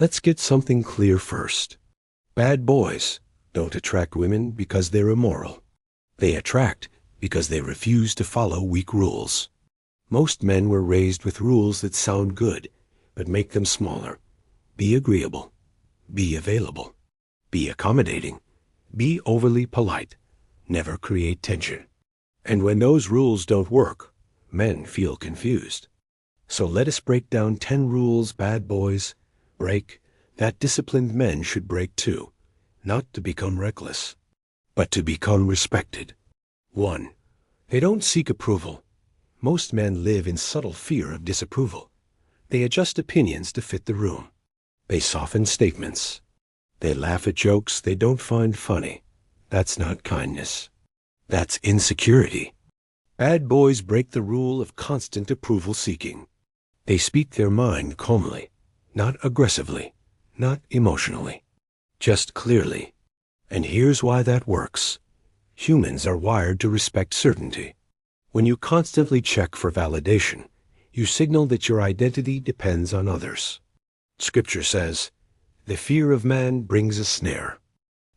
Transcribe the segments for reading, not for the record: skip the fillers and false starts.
Let's get something clear first. Bad boys don't attract women because they're immoral. They attract because they refuse to follow weak rules. Most men were raised with rules that sound good, but make them smaller. Be agreeable. Be available. Be accommodating. Be overly polite. Never create tension. And when those rules don't work, men feel confused. So let us break down 10 rules bad boys break that disciplined men should break too, not to become reckless, but to become respected. 1. They don't seek approval. Most men live in subtle fear of disapproval. They adjust opinions to fit the room. They soften statements. They laugh at jokes they don't find funny. That's not kindness. That's insecurity. Bad boys break the rule of constant approval seeking. They speak their mind calmly, not aggressively, not emotionally, just clearly. And here's why that works. Humans are wired to respect certainty. When you constantly check for validation, you signal that your identity depends on others. Scripture says, "The fear of man brings a snare."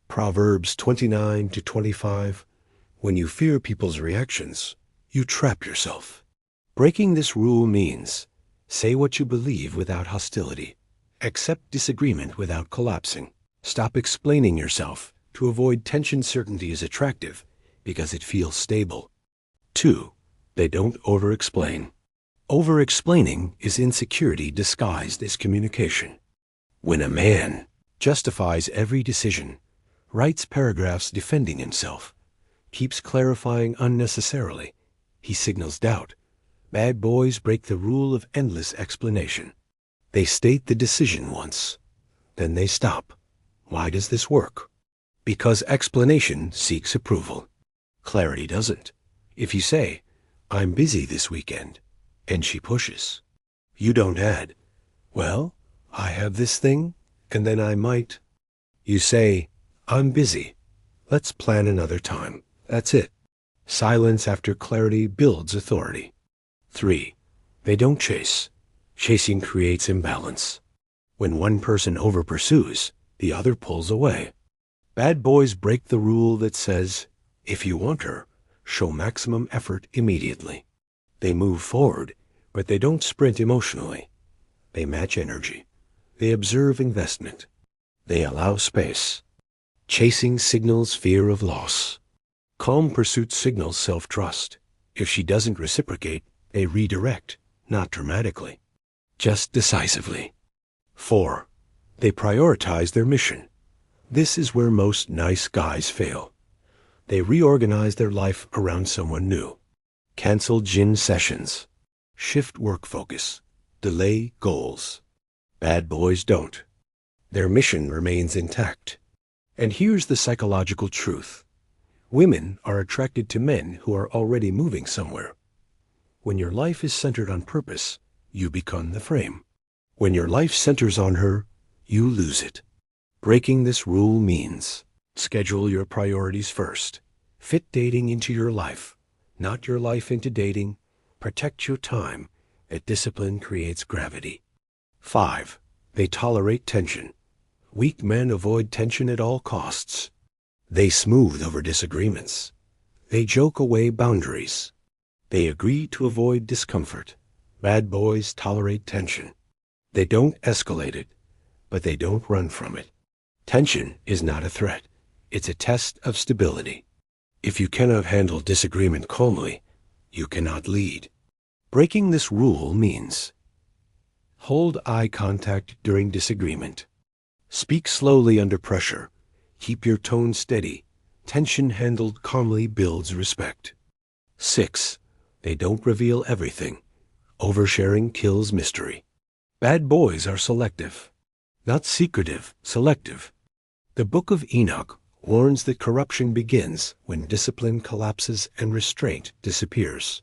Proverbs 29-25. When you fear people's reactions, you trap yourself. Breaking this rule means say what you believe without hostility. Accept disagreement without collapsing. Stop explaining yourself. To avoid tension, certainty is attractive because it feels stable. 2. They don't over-explain. Over-explaining is insecurity disguised as communication. When a man justifies every decision, writes paragraphs defending himself, keeps clarifying unnecessarily, he signals doubt. Bad boys break the rule of endless explanation. They state the decision once, then they stop. Why does this work? Because explanation seeks approval. Clarity doesn't. If you say, "I'm busy this weekend," and she pushes, you don't add, "Well, I have this thing, and then I might." You say, "I'm busy. Let's plan another time." That's it. Silence after clarity builds authority. 3. They don't chase. Chasing creates imbalance. When one person over-pursues, the other pulls away. Bad boys break the rule that says, if you want her, show maximum effort immediately. They move forward, but they don't sprint emotionally. They match energy. They observe investment. They allow space. Chasing signals fear of loss. Calm pursuit signals self-trust. If she doesn't reciprocate, they redirect, not dramatically, just decisively. 4. They prioritize their mission. This is where most nice guys fail. They reorganize their life around someone new. Cancel gym sessions. Shift work focus. Delay goals. Bad boys don't. Their mission remains intact. And here's the psychological truth. Women are attracted to men who are already moving somewhere. When your life is centered on purpose, you become the frame. When your life centers on her, you lose it. Breaking this rule means schedule your priorities first. Fit dating into your life, not your life into dating. Protect your time. A discipline creates gravity. 5. They tolerate tension. Weak men avoid tension at all costs. They smooth over disagreements. They joke away boundaries. They agree to avoid discomfort. Bad boys tolerate tension. They don't escalate it, but they don't run from it. Tension is not a threat. It's a test of stability. If you cannot handle disagreement calmly, you cannot lead. Breaking this rule means hold eye contact during disagreement. Speak slowly under pressure. Keep your tone steady. Tension handled calmly builds respect. 6. They don't reveal everything. Oversharing kills mystery. Bad boys are selective. Not secretive, selective. The Book of Enoch warns that corruption begins when discipline collapses and restraint disappears.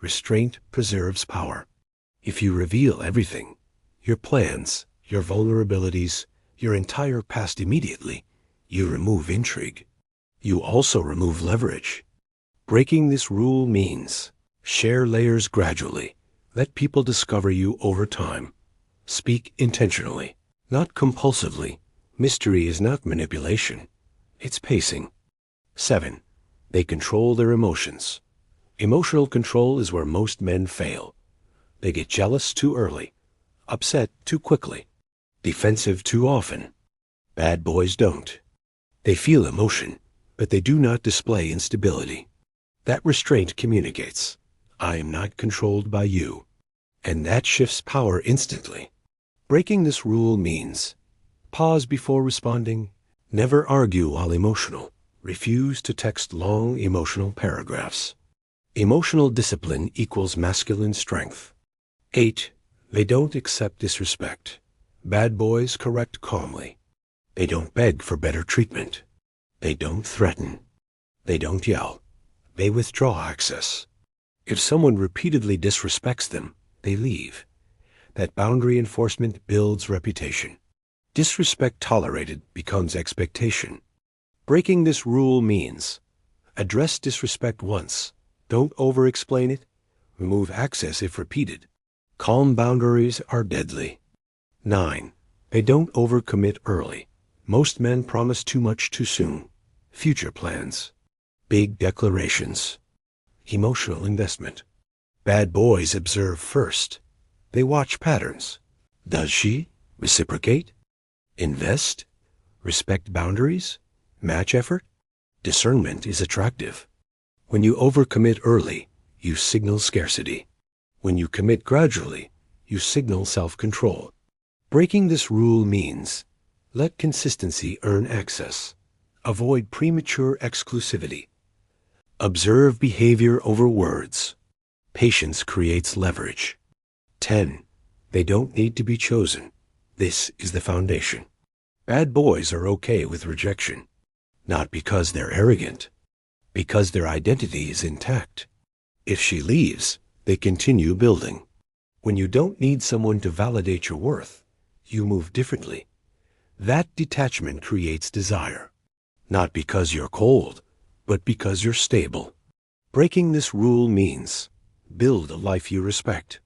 Restraint preserves power. If you reveal everything, your plans, your vulnerabilities, your entire past immediately, you remove intrigue. You also remove leverage. Breaking this rule means share layers gradually. Let people discover you over time. Speak intentionally. Not compulsively. Mystery is not manipulation. It's pacing. 7. They control their emotions. Emotional control is where most men fail. They get jealous too early, upset too quickly, defensive too often. Bad boys don't. They feel emotion, but they do not display instability. That restraint communicates, I am not controlled by you. And that shifts power instantly. Breaking this rule means pause before responding, never argue while emotional, refuse to text long emotional paragraphs. Emotional discipline equals masculine strength. 8. They don't accept disrespect. Bad boys correct calmly. They don't beg for better treatment. They don't threaten. They don't yell. They withdraw access. If someone repeatedly disrespects them, they leave. That boundary enforcement builds reputation. Disrespect tolerated becomes expectation. Breaking this rule means address disrespect once. Don't over-explain it. Remove access if repeated. Calm boundaries are deadly. 9. They don't overcommit early. Most men promise too much too soon. Future plans. Big declarations. Emotional investment. Bad boys observe first. They watch patterns. Does she reciprocate? Invest? Respect boundaries? Match effort? Discernment is attractive. When you overcommit early, you signal scarcity. When you commit gradually, you signal self-control. Breaking this rule means let consistency earn access. Avoid premature exclusivity. Observe behavior over words. Patience creates leverage. 10. They don't need to be chosen. This is the foundation. Bad boys are okay with rejection, not because they're arrogant, because their identity is intact. If she leaves, they continue building. When you don't need someone to validate your worth, you move differently. That detachment creates desire, not because you're cold, but because you're stable. Breaking this rule means build a life you respect.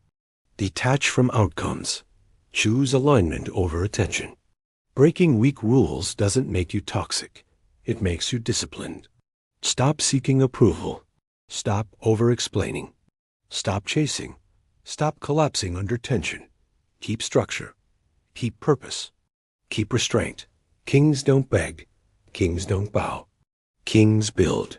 Detach from outcomes. Choose alignment over attention. Breaking weak rules doesn't make you toxic. It makes you disciplined. Stop seeking approval. Stop over-explaining. Stop chasing. Stop collapsing under tension. Keep structure. Keep purpose. Keep restraint. Kings don't beg. Kings don't bow. Kings build.